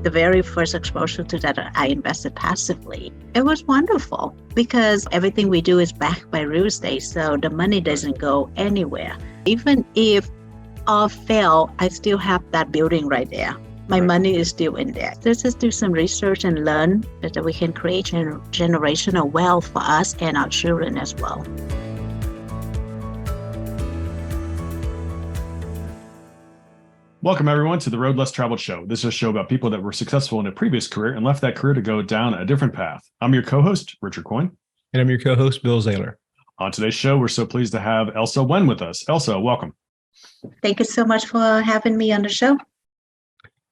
the very first exposure to that, I invested passively. It was wonderful because everything we do is backed by real estate, so the money doesn't go anywhere. Even if all fail, I still have that building right there. My money is still in there. Let's just do some research and learn that we can create generational wealth for us and our children as well. Welcome, everyone, to the Road Less Traveled Show. This is a show about people that were successful in a previous career and left that career to go down a different path. I'm your co-host, Richard Coyne. And I'm your co-host, Bill Zahller. On today's show, we're so pleased to have Elsa Nguyen with us. Elsa, welcome. Thank you so much for having me on the show.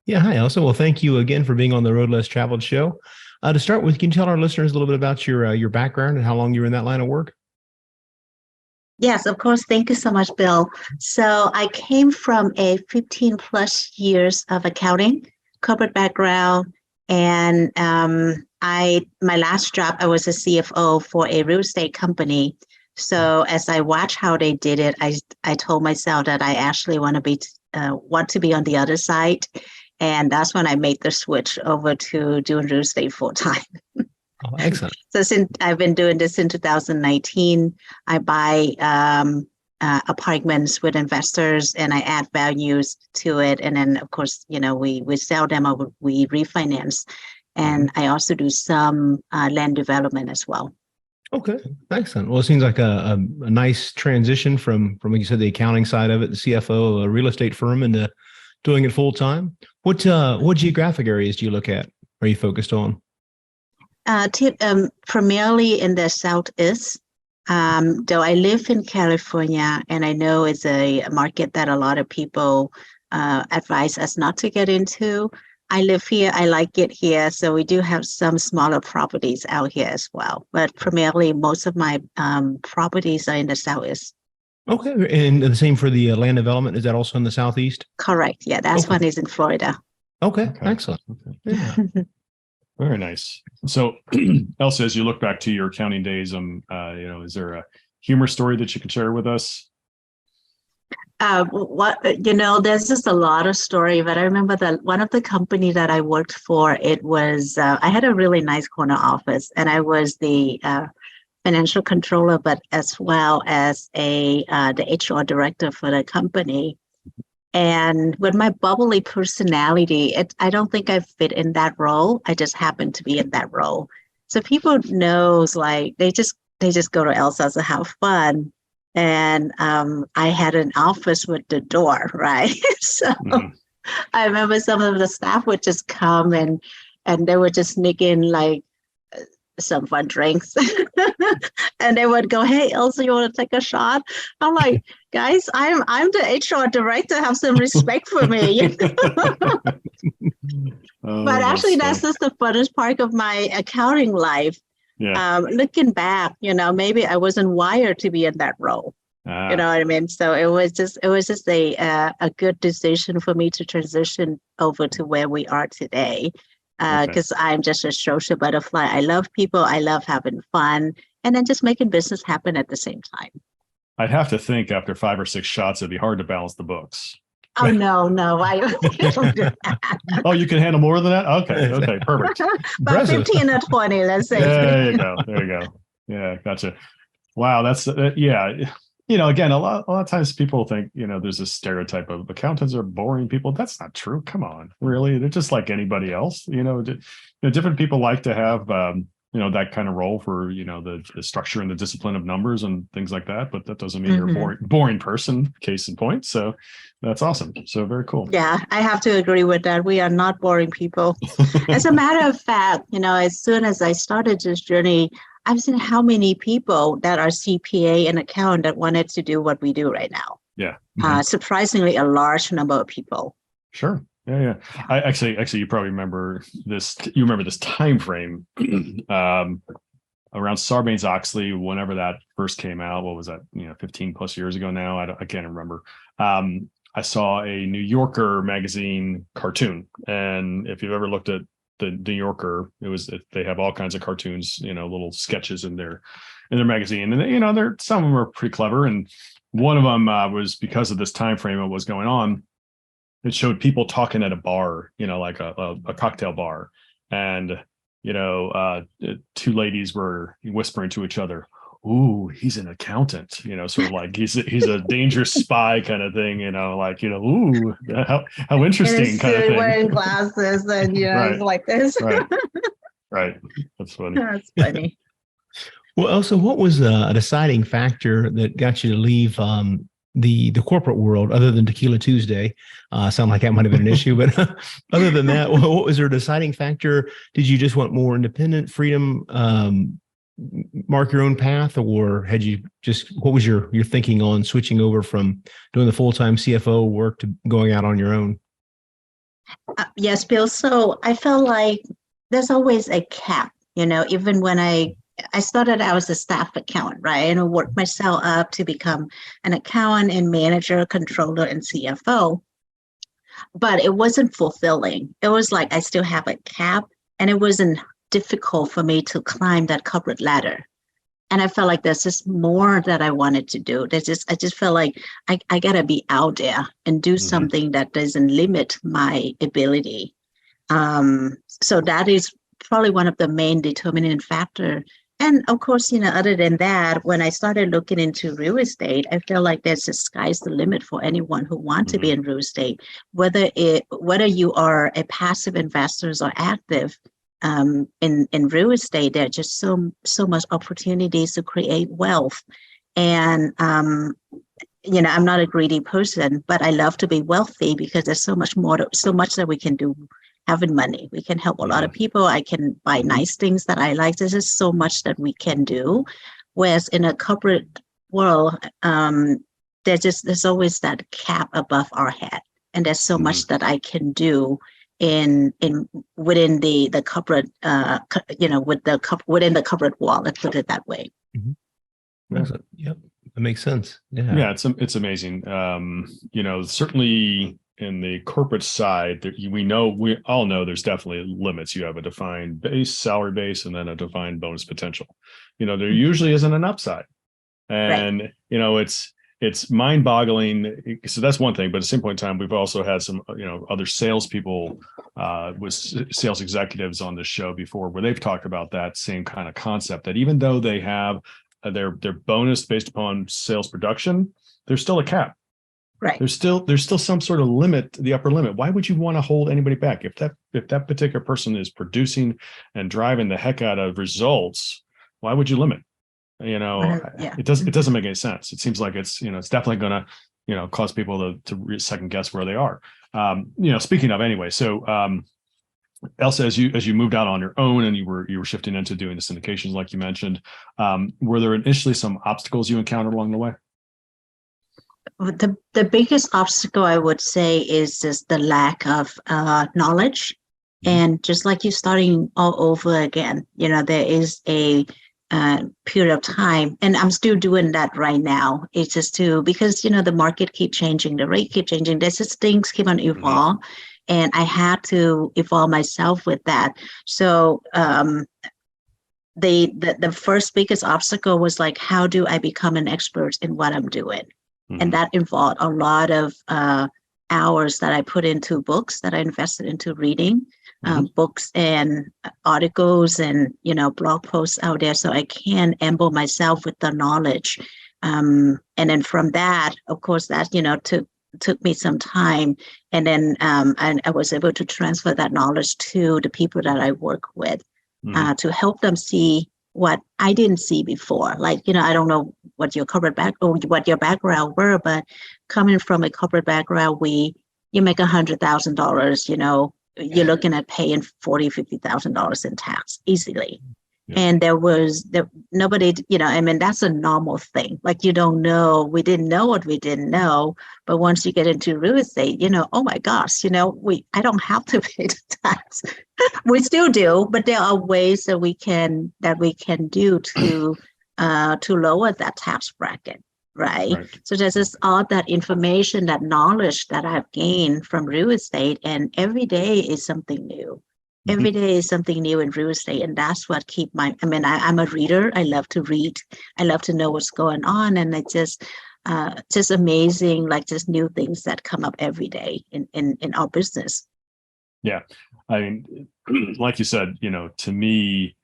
Yeah, hi, Elsa. Well, thank you again for being on the Road Less Traveled Show. To start with, can you tell our listeners a little bit about your background and how long you were in that line of work? Yes, of course. Thank you so much, Bill. So I came from a 15 plus years of accounting, corporate background, and my last job, I was a CFO for a real estate company. So as I watched how they did it, I told myself that I actually want to be on the other side. And that's when I made the switch over to doing real estate full time. Oh, excellent. So since I've been doing this in 2019, I buy apartments with investors and I add values to it. And then, of course, we sell them or we refinance. And I also do some land development as well. Okay, excellent. Well, it seems like a nice transition from, like you said, the accounting side of it, the CFO of a real estate firm, into doing it full time. What geographic areas do you look at? Are you focused on? Primarily in the Southeast, though I live in California, and I know it's a market that a lot of people advise us not to get into. I live here. I like it here. So we do have some smaller properties out here as well. But primarily, most of my properties are in the Southeast. Okay. And the same for the land development. Is that also in the Southeast? Correct. Yeah, that's one is in Florida. Okay. Excellent. Okay. Yeah. Very nice. So, Elsa, as you look back to your accounting days, is there a humor story that you could share with us? There's just a lot of story, but I remember that one of the company that I worked for, it was, I had a really nice corner office and I was the financial controller, but as well as the HR director for the company. And with my bubbly personality, I don't think I fit in that role. I just happened to be in that role. So people knows like they just go to Elsa to have fun. And I had an office with the door, right? So I remember some of the staff would just come and they would just sneak in like some fun drinks. And they would go, "Hey, Elsa, you want to take a shot?" I'm like, "Guys, I'm the HR director. Have some respect for me." But actually, that's just the funnest part of my accounting life. Yeah. Looking back, maybe I wasn't wired to be in that role. You know what I mean? So it was just a good decision for me to transition over to where we are today. Because I'm just a social butterfly. I love people. I love having fun, and then just making business happen at the same time. I'd have to think after 5 or 6 shots, it'd be hard to balance the books. Oh, no, I don't do that. Oh, you can handle more than that? Okay, perfect. About 15 or 20, let's say. There you go. Yeah, gotcha. Wow, that's, yeah. Again, a lot of times people think, there's a stereotype of accountants are boring people. That's not true. Come on, really? They're just like anybody else. Different people like to have, that kind of role for, the structure and the discipline of numbers and things like that. But that doesn't mean you're a boring person, case in point. So that's awesome. So very cool. Yeah, I have to agree with that. We are not boring people. As a matter of fact, as soon as I started this journey, I've seen how many people that are CPA and accountant that wanted to do what we do right now. Yeah. Surprisingly, a large number of people. Sure. Yeah. I actually, you probably remember this. You remember this time frame around Sarbanes-Oxley, whenever that first came out. What was that? 15 plus years ago now. I can't remember. I saw a New Yorker magazine cartoon, and if you've ever looked at the New Yorker, they have all kinds of cartoons, little sketches in their magazine, and some of them are pretty clever. And one of them was because of this time frame of what's going on. it showed people talking at a bar, like a cocktail bar, and two ladies were whispering to each other, "Ooh, he's an accountant," sort of like he's a dangerous spy kind of thing, ooh, how interesting kind of thing. Wearing glasses and Right. it's like this. Right. That's funny. That's funny. Well, Elsa, what was a deciding factor that got you to leave the corporate world, other than Tequila Tuesday? Sound like that might have been an issue, but other than that, what was there a deciding factor? Did you just want more independent freedom, mark your own path, or had you what was your thinking on switching over from doing the full-time CFO work to going out on your own? Yes, Bill. So I felt like there's always a cap, even when I started out as a staff accountant, right? And I worked myself up to become an accountant and manager, controller, and CFO. But it wasn't fulfilling. It was like I still have a cap, and it wasn't difficult for me to climb that corporate ladder. And I felt like there's just more that I wanted to do. I just felt like I gotta be out there and do something that doesn't limit my ability. So that is probably one of the main determining factor. And of course, other than that, when I started looking into real estate, I feel like there's the sky's the limit for anyone who wants to be in real estate, whether you are a passive investor or active. In real estate, there are just so much opportunities to create wealth. And I'm not a greedy person, but I love to be wealthy because there's so much that we can do having money. We can help a lot of people. I can buy nice things that I like. There's just so much that we can do. Whereas in a corporate world, there's always that cap above our head, and there's so much that I can do within the corporate, within the corporate wall. Let's put it that way. Yep, that makes sense. Yeah, it's amazing. Certainly in the corporate side, we all know there's definitely limits. You have a defined salary base, and then a defined bonus potential. There usually isn't an upside, and it's mind-boggling. So that's one thing. But at the same point in time, we've also had some, other salespeople with sales executives on this show before, where they've talked about that same kind of concept, that even though they have their bonus based upon sales production, there's still a cap. Right. There's still some sort of limit, the upper limit. Why would you want to hold anybody back if that particular person is producing and driving the heck out of results? Why would you limit? It doesn't make any sense. It seems like it's definitely going to cause people to second guess where they are. Speaking of, anyway, so Elsa, as you moved out on your own and you were shifting into doing the syndications like you mentioned, were there initially some obstacles you encountered along the way? The biggest obstacle, I would say, is just the lack of knowledge, and just like you starting all over again. There is a period of time, and I'm still doing that right now. It's just because the market keep changing, the rate keep changing. There's just things keep on evolve, and I had to evolve myself with that. So the first biggest obstacle was like, how do I become an expert in what I'm doing? And that involved a lot of hours that I put into books, that I invested into reading books and articles and blog posts out there, so I can amble myself with the knowledge. And then from that, of course, that took me some time, and then I was able to transfer that knowledge to the people that I work with, to help them see what I didn't see before. Like, I don't know what your corporate what your background were, but coming from a corporate background, you make $100,000, you're looking at paying $40,000, $50,000 in tax easily. Yeah. And nobody, that's a normal thing. Like, we didn't know what we didn't know. But once you get into real estate, oh my gosh, I don't have to pay the tax. We still do, but there are ways that we can do to lower that tax bracket. Right. So there's just all that information, that knowledge that I've gained from real estate, and every day is something new. Every day is something new in real estate, and that's what I'm a reader. I love to read. I love to know what's going on, and just amazing, like just new things that come up every day in our business. Yeah. I mean, like you said, to me,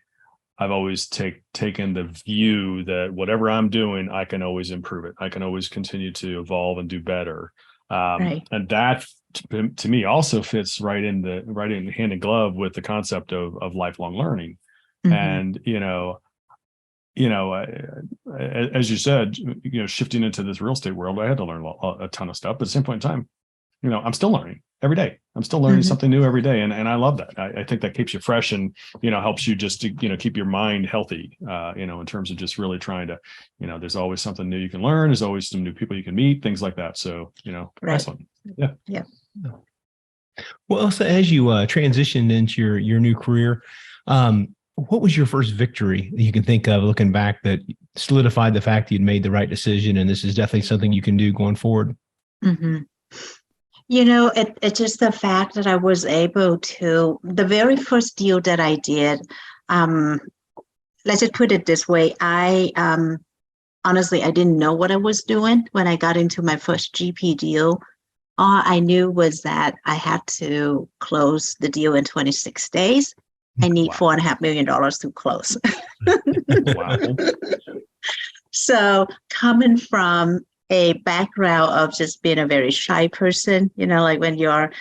I've always taken the view that whatever I'm doing, I can always improve it. I can always continue to evolve and do better. Right. And that to me also fits right in hand in glove with the concept of lifelong learning. And, as you said, shifting into this real estate world, I had to learn a ton of stuff, but at the same point in time, I'm still learning every day. I'm still learning something new every day. And I love that. I think that keeps you fresh and, helps you just to, keep your mind healthy, in terms of just really trying to, there's always something new you can learn. There's always some new people you can meet, things like that. So, Right. Excellent. Yeah. Yeah. Well, Elsa, as you transitioned into your new career, what was your first victory that you can think of looking back that solidified the fact that you'd made the right decision and this is definitely something you can do going forward? Mm-hmm. It's just the fact that I was able to, the very first deal that I did, let's just put it this way. Honestly, I didn't know what I was doing when I got into my first GP deal. All I knew was that I had to close the deal in 26 days. I need $4.5 million to close. Wow. So coming from a background of just being a very shy person, like when you're,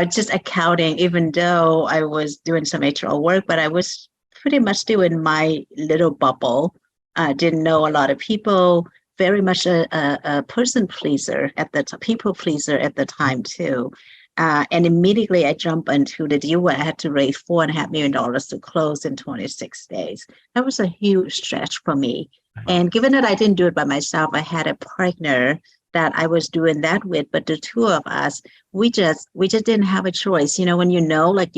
just accounting, even though I was doing some HR work, but I was pretty much still in my little bubble. Didn't know a lot of people, very much a person pleaser people pleaser at the time too. And immediately I jumped into the deal where I had to raise $4.5 million to close in 26 days. That was a huge stretch for me. And given that I didn't do it by myself, I had a partner that I was doing that with, but the two of us, we just didn't have a choice. When like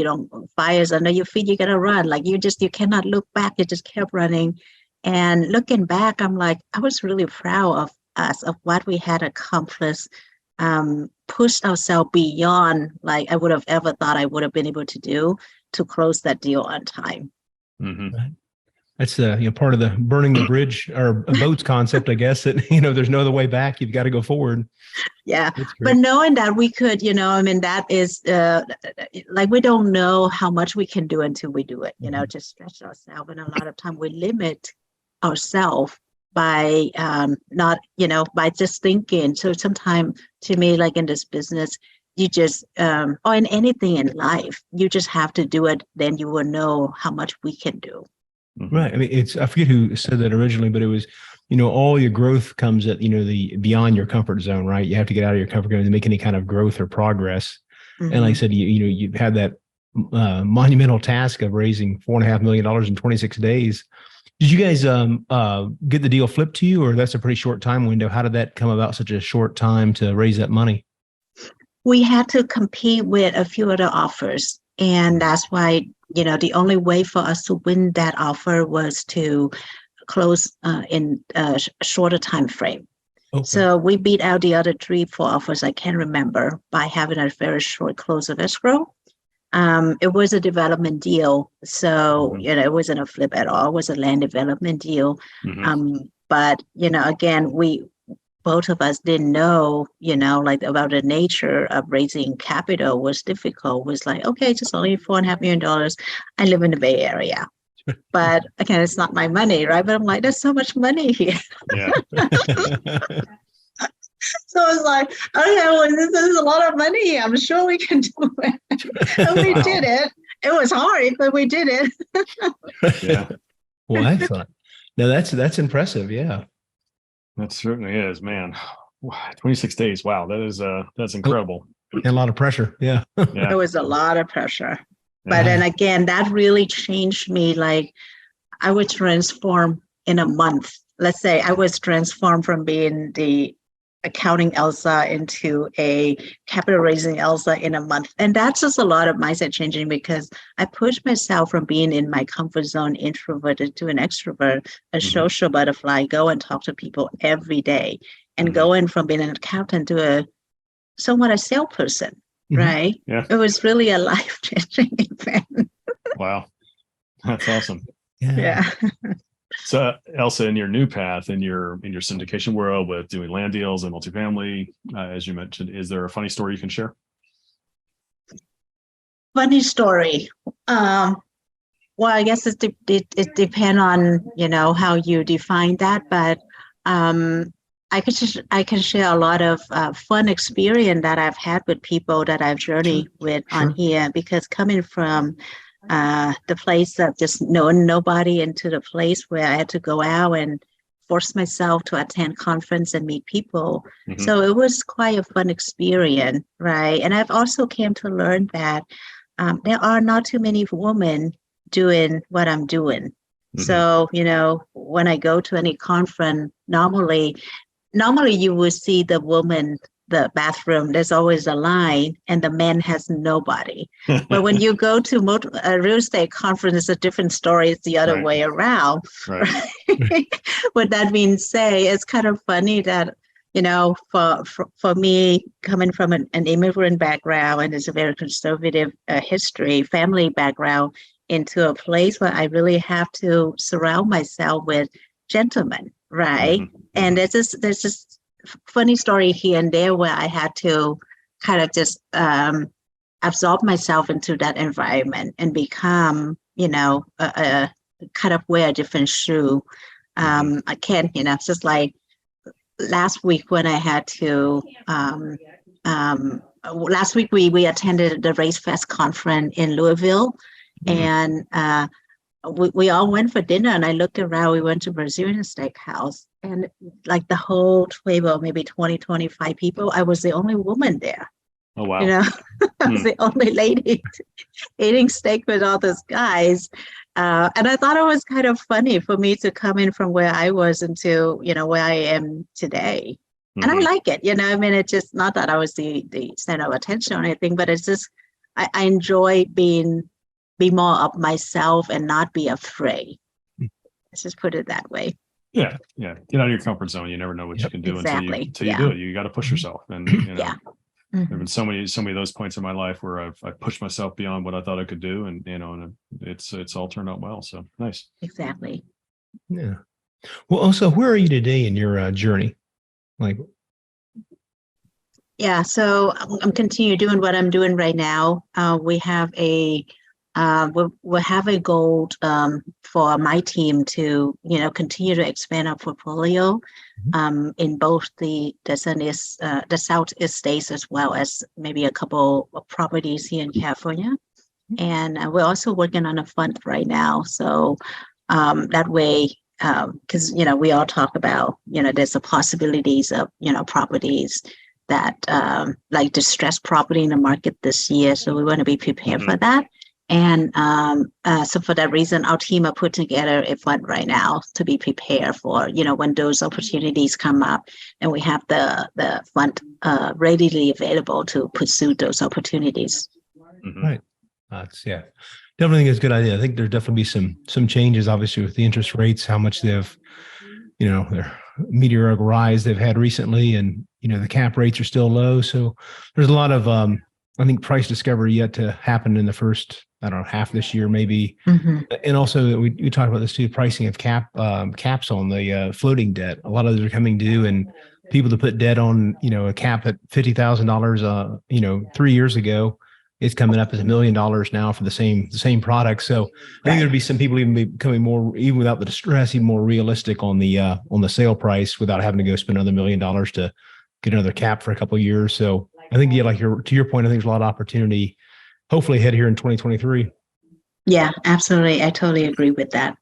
fires under your feet, you gotta run. Like you cannot look back. You just kept running. And looking back, I'm like, I was really proud of us, of what we had accomplished, pushed ourselves beyond like I would have ever thought I would have been able to do to close that deal on time. Mm-hmm. Right. That's part of the burning the bridge or boats concept, I guess, that, there's no other way back. You've got to go forward. Yeah. But knowing that we could, that is like, we don't know how much we can do until we do it, just stretch ourselves. And a lot of time we limit ourselves by not, by just thinking. So sometimes to me, like in this business, you just, or in anything in life, you just have to do it. Then you will know how much we can do. Right. I mean, I forget who said that originally, but it was, all your growth comes at, the beyond your comfort zone, right? You have to get out of your comfort zone to make any kind of growth or progress. And like I said, you had that monumental task of raising $4.5 million in 26 days. Did you guys get the deal flipped to you, or that's a pretty short time window? How did that come about such a short time to raise that money? We had to compete with a few other offers. And that's why, the only way for us to win that offer was to close in a shorter time frame. Okay. So we beat out the other 3-4 offers, I can't remember, by having a very short close of escrow. It was a development deal. So, it wasn't a flip at all. It was a land development deal. But, again, both of us didn't know, like about the nature of raising capital was difficult. It was like, okay, just only $4.5 million. I live in the Bay Area. But again, it's not my money, right? But I'm like, there's so much money here. Yeah. So I was like, okay, well, this is a lot of money. I'm sure we can do it. And we did it. It was hard, but we did it. Yeah. Well, excellent. No, that's impressive. Yeah. That certainly is, man. 26 days. Wow. That's incredible. And a lot of pressure. Yeah. It was a lot of pressure. But then again, that really changed me. Like I would transform in a month. Let's say I was transformed from being the accounting Elsa into a capital raising Elsa in a month. And that's just a lot of mindset changing because I pushed myself from being in my comfort zone, introverted to an extrovert, a social butterfly, go and talk to people every day and going from being an accountant to a salesperson, right? Yeah. It was really a life-changing event. Wow. That's awesome. Yeah. So Elsa, in your new path, in your syndication world with doing land deals and multifamily, as you mentioned, is there a funny story you can share? Funny story. Well, I guess it depends on, how you define that, but I can share a lot of fun experience that I've had with people that I've journeyed with on here, because coming from the place of just knowing nobody into the place where I had to go out and force myself to attend conference and meet people. Mm-hmm. So it was quite a fun experience, right? And I've also came to learn that there are not too many women doing what I'm doing. Mm-hmm. So, when I go to any conference, normally you will see the woman, the bathroom, there's always a line and the man has nobody. But when you go to a real estate conference, it's a different story. It's the other way around. Right. With that being said, it's kind of funny that, for me, coming from an immigrant background, and it's a very conservative family background, into a place where I really have to surround myself with gentlemen, right? Mm-hmm. And there's this funny story here and there where I had to kind of just absorb myself into that environment and become, a kind of wear a different shoe. I can't, it's just like last week when I had to, last week we attended the Race Fest conference in Louisville. And we all went for dinner, and I looked around. We went to Brazilian steakhouse, and like the whole table, maybe 20, 25 people, I was the only woman there. Oh, wow. I was the only lady eating steak with all those guys. And I thought it was kind of funny for me to come in from where I was into, where I am today. Mm-hmm. And I like it, it's just not that I was the center of attention or anything, but it's just, I enjoy be more of myself and not be afraid. Let's just put it that way. Yeah. Get out of your comfort zone. You never know what you can do until you do it. You got to push yourself. And Yeah. There've been so many of those points in my life where I've pushed myself beyond what I thought I could do, and and it's all turned out well. So nice. Exactly. Yeah. Well, also, where are you today in your journey? So I'm continuing doing what I'm doing right now. We have we'll have a goal for my team to continue to expand our portfolio in both the Southeast states, as well as maybe a couple of properties here in California. And we're also working on a fund right now, so that way, because we all talk about there's the possibilities of properties that like distressed property in the market this year, so we want to be prepared for that. And so for that reason, our team are putting together a fund right now to be prepared for, when those opportunities come up, and we have the fund readily available to pursue those opportunities. Mm-hmm. Right. Definitely think it's a good idea. I think there'll definitely be some changes, obviously, with the interest rates, how much they've, their meteoric rise they've had recently, and, the cap rates are still low. So there's a lot of, I think, price discovery yet to happen in the first, half this year, maybe. Mm-hmm. And also we talked about this too, pricing of caps on the floating debt. A lot of those are coming due, and people to put debt on, a cap at $50,000, 3 years ago, is coming up as $1 million now for the same product. So I think there'd be some people even becoming more, even without the distress, even more realistic on the sale price, without having to go spend another $1 million to get another cap for a couple of years. So I think, to your point, I think there's a lot of opportunity, hopefully ahead here in 2023. Yeah, absolutely. I totally agree with that.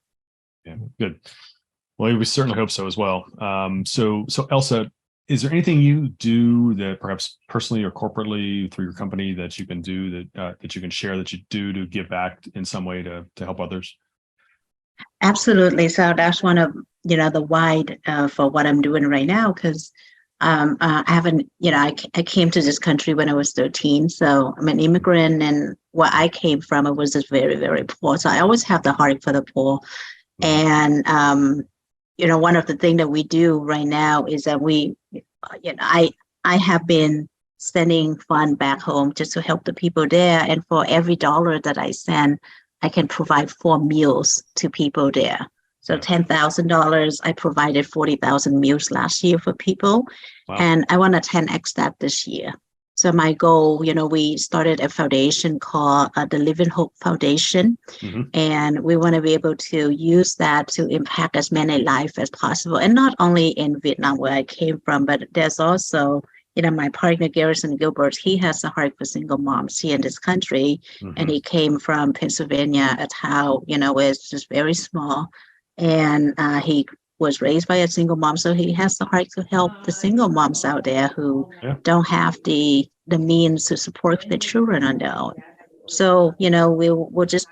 Yeah, good. Well, we certainly hope so as well. So Elsa, is there anything you do that perhaps personally or corporately through your company that you can do that you can share, that you do to give back in some way to help others? Absolutely. So that's one of, the why for what I'm doing right now, because I haven't, I came to this country when I was 13. So I'm an immigrant, and where I came from, it was just very, very poor. So I always have the heart for the poor. And, one of the things that we do right now is that I have been sending fund back home just to help the people there. And for every dollar that I send, I can provide 4 meals to people there. So $10,000, I provided 40,000 meals last year for people. Wow. And I want to 10x that this year. So my goal, we started a foundation called the Living Hope Foundation. Mm-hmm. And we want to be able to use that to impact as many lives as possible. And not only in Vietnam, where I came from, but there's also, my partner, Garrison Gilbert, he has a heart for single moms here in this country. Mm-hmm. And he came from Pennsylvania, a town, where it's just very small. And he was raised by a single mom, so he has the heart to help the single moms out there who don't have the means to support their children on their own. So, we'll just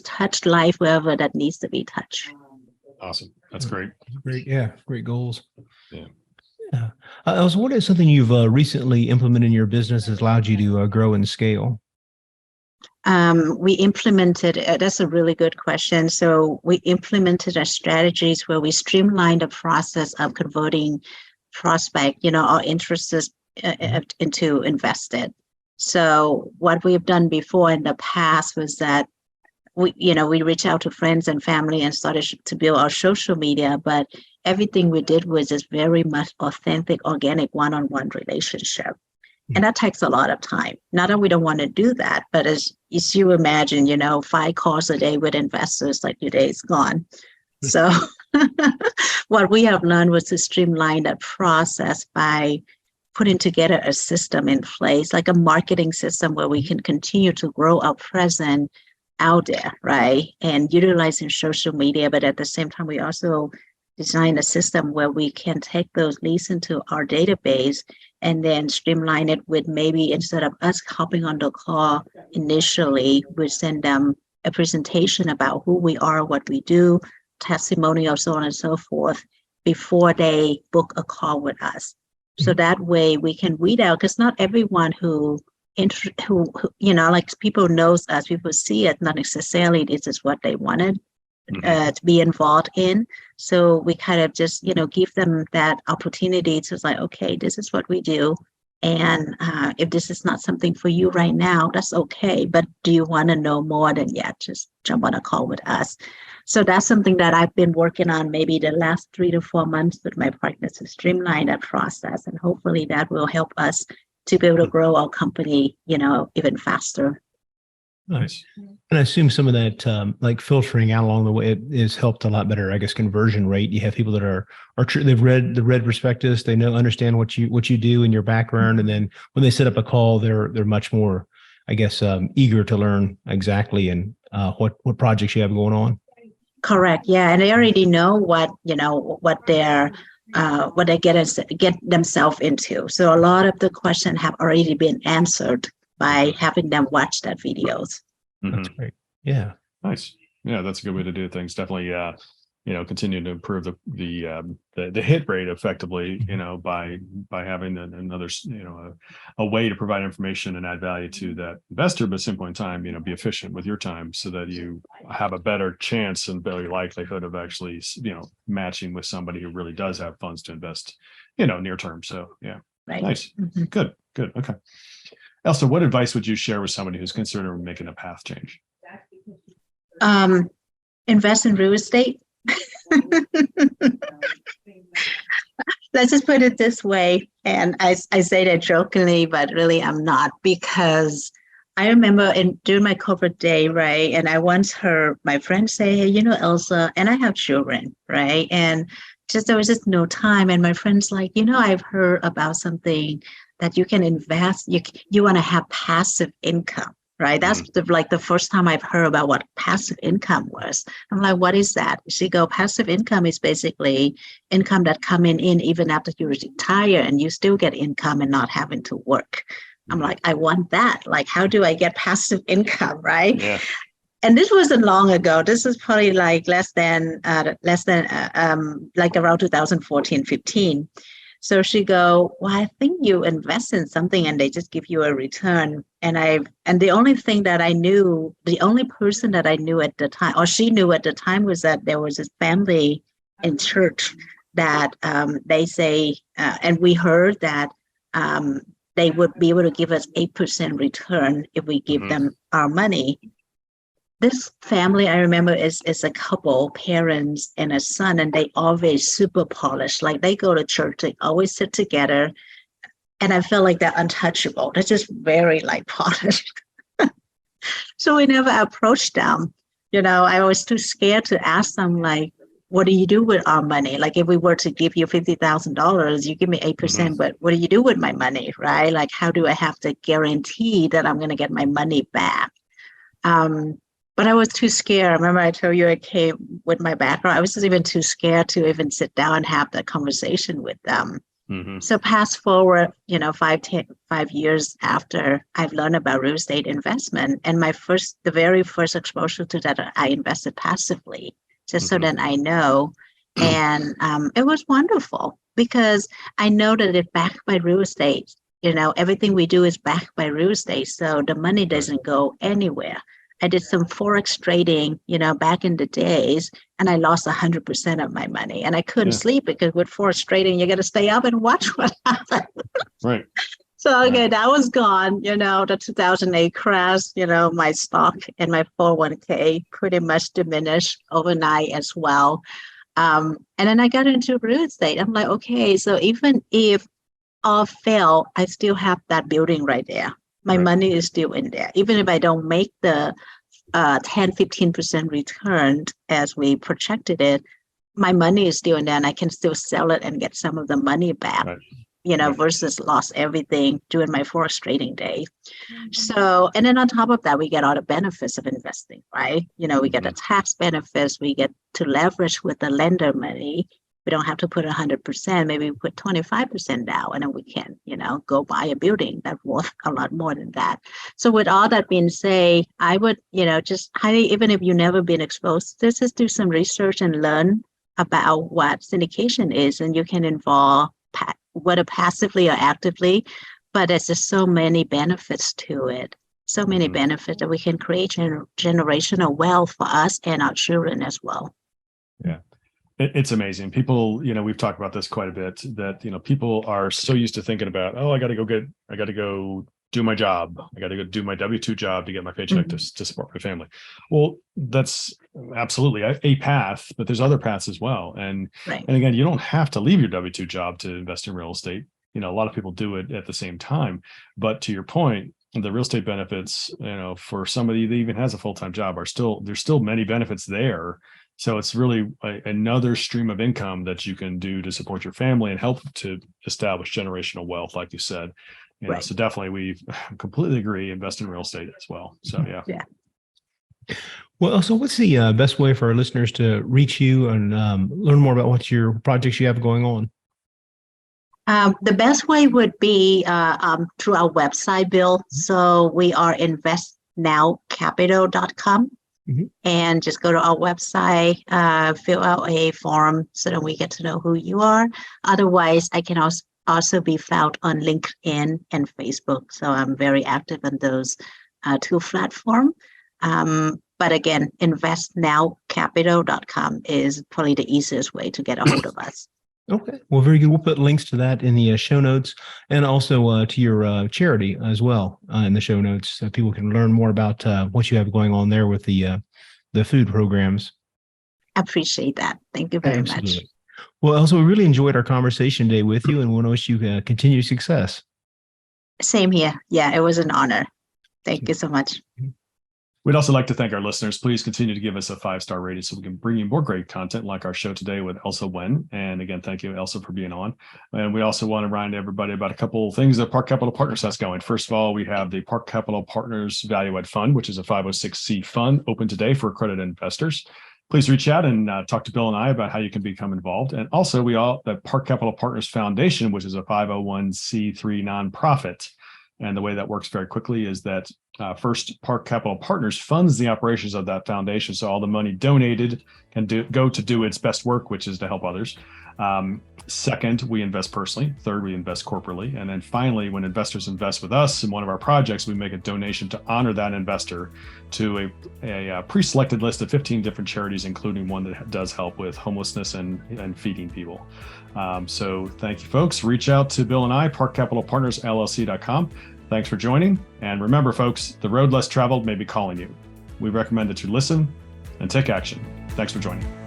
touch life wherever that needs to be touched. Awesome. That's great. Great. Yeah. Great goals. Yeah. I was wondering, something you've recently implemented in your business has allowed you to grow and scale. We implemented, that's a really good question. So we implemented our strategies where we streamlined the process of converting prospect, our interests into invested. So what we've done before in the past was that we reach out to friends and family and started to build our social media, but everything we did was just very much authentic, organic, one-on-one relationship. And that takes a lot of time. Not that we don't want to do that, but as you imagine, 5 calls a day with investors, like your day is gone. So what we have learned was to streamline that process by putting together a system in place, like a marketing system where we can continue to grow our presence out there, right? And utilizing social media, but at the same time, we also design a system where we can take those leads into our database and then streamline it with, maybe instead of us hopping on the call initially, we send them a presentation about who we are, what we do, testimonial, so on and so forth, before they book a call with us. So that way we can weed out, because not everyone who like people knows us, people see it, not necessarily this is what they wanted to be involved in. So we kind of just, give them that opportunity to like, okay, this is what we do. And if this is not something for you right now, that's okay. But do you want to know more? Then just jump on a call with us. So that's something that I've been working on maybe the last 3 to 4 months with my partners to streamline that process. And hopefully that will help us to be able to grow our company, even faster. Nice. And I assume some of that, like filtering out along the way, it has helped a lot better, I guess, conversion rate. You have people that are true. They've read the prospectus. They understand what you do and your background. And then when they set up a call, they're much more, I guess, eager to learn exactly and what projects you have going on. Correct. Yeah. And they already know what they get themselves into. So a lot of the questions have already been answered by having them watch that videos. That's great. Yeah. Nice. Yeah, that's a good way to do things. Definitely, continue to improve the hit rate effectively, by having another, a way to provide information and add value to that investor, but at the same point in time, be efficient with your time so that you have a better chance and better likelihood of actually, matching with somebody who really does have funds to invest, near term. So yeah. Right. Nice. Good. Okay. Elsa, what advice would you share with somebody who's considering making a path change? Invest in real estate. Let's just put it this way. And I say that jokingly, but really I'm not, because I remember during my corporate day, right? And I once heard my friend say, hey, Elsa, and I have children, right? And there was just no time. And my friend's like, I've heard about something that you can invest. You want to have passive income, right? That's the first time I've heard about what passive income was. I'm like, what is that? She go, passive income is basically income that coming in even after you retire and you still get income and not having to work. I'm like, I want that. Like, how do I get passive income, right? Yeah. And this wasn't long ago. This is probably like less than like around 2014, 15. So she go, well, I think you invest in something and they just give you a return. And the only thing that I knew, the only person that I knew at the time, or she knew at the time, was that there was this family in church that they say, and we heard that they would be able to give us 8% return if we give them our money. this family I remember is a couple, parents and a son, and they always super polished. Like they go to church, they always sit together, and I feel like they're untouchable. They're just very like polished. So we never approached them. I was too scared to ask them like, what do you do with our money? Like if we were to give you $50,000, you give me 8%, but what do you do with my money, right? Like how do I have to guarantee that I'm going to get my money back? But I was too scared. Remember I told you I came with my background. I was just even too scared to even sit down and have that conversation with them. So fast forward, 5 years after I've learned about real estate investment, and the very first exposure to that, I invested passively just so that I know. And it was wonderful because I know that it's backed by real estate. Everything we do is backed by real estate. So the money doesn't go anywhere. I did some Forex trading, back in the days, and I lost 100% of my money. And I couldn't sleep because with Forex trading, you got to stay up and watch what happens. Right. So, okay, that was gone. The 2008 crash, my stock and my 401k pretty much diminished overnight as well. And then I got into real estate. I'm like, okay, so even if all fail, I still have that building right there. My money is still in there. Even if I don't make the 10-15% return as we projected it, my money is still in there and I can still sell it and get some of the money back, versus lost everything during my Forex trading day. So, and then on top of that, we get all the benefits of investing, right? We get the tax benefits, we get to leverage with the lender money. We don't have to put 100%, maybe we put 25% down, and then we can, go buy a building that's worth a lot more than that. So with all that being said, I would, just highly, even if you've never been exposed to this, just do some research and learn about what syndication is, and you can involve whether passively or actively, but there's just so many benefits to it. So many benefits that we can create generational wealth for us and our children as well. Yeah. It's amazing. People, we've talked about this quite a bit, that, people are so used to thinking about, I got to go do my job. I got to go do my W-2 job to get my paycheck to support my family. Well, that's absolutely a path, but there's other paths as well. And again, you don't have to leave your W-2 job to invest in real estate. A lot of people do it at the same time. But to your point, the real estate benefits, for somebody that even has a full-time job there's still many benefits there. So it's really another stream of income that you can do to support your family and help to establish generational wealth, like you said. So definitely, we completely agree. Invest in real estate as well. So yeah. Well, so what's the best way for our listeners to reach you and learn more about what your projects you have going on? The best way would be through our website, Bill. So we are investnowcapital.com. And just go to our website, fill out a form so that we get to know who you are. Otherwise, I can also be found on LinkedIn and Facebook. So I'm very active on those two platforms. But again, investnowcapital.com is probably the easiest way to get a hold of us. Okay. Well, very good. We'll put links to that in the show notes, and also to your charity as well in the show notes, so people can learn more about what you have going on there with the food programs. I appreciate that. Thank you very much. Well, Elsa, we really enjoyed our conversation today with you, and we want to wish you continued success. Same here. Yeah, it was an honor. Thank you so much. We'd also like to thank our listeners. Please continue to give us a 5-star rating so we can bring you more great content like our show today with Elsa Nguyen. And again, thank you, Elsa, for being on. And we also want to remind everybody about a couple of things that Park Capital Partners has going. First of all, we have the Park Capital Partners Value Add Fund, which is a 506c fund open today for accredited investors. Please reach out and talk to Bill and I about how you can become involved. And also, the Park Capital Partners Foundation, which is a 501c3 nonprofit. And the way that works very quickly is that first, Park Capital Partners funds the operations of that foundation. So all the money donated can go to do its best work, which is to help others. Second, we invest personally. Third, we invest corporately. And then finally, when investors invest with us in one of our projects, we make a donation to honor that investor to a pre-selected list of 15 different charities, including one that does help with homelessness and feeding people. So thank you, folks. Reach out to Bill and I, parkcapitalpartnersllc.com. Thanks for joining. And remember, folks, the road less traveled may be calling you. we recommend that you listen and take action. Thanks for joining.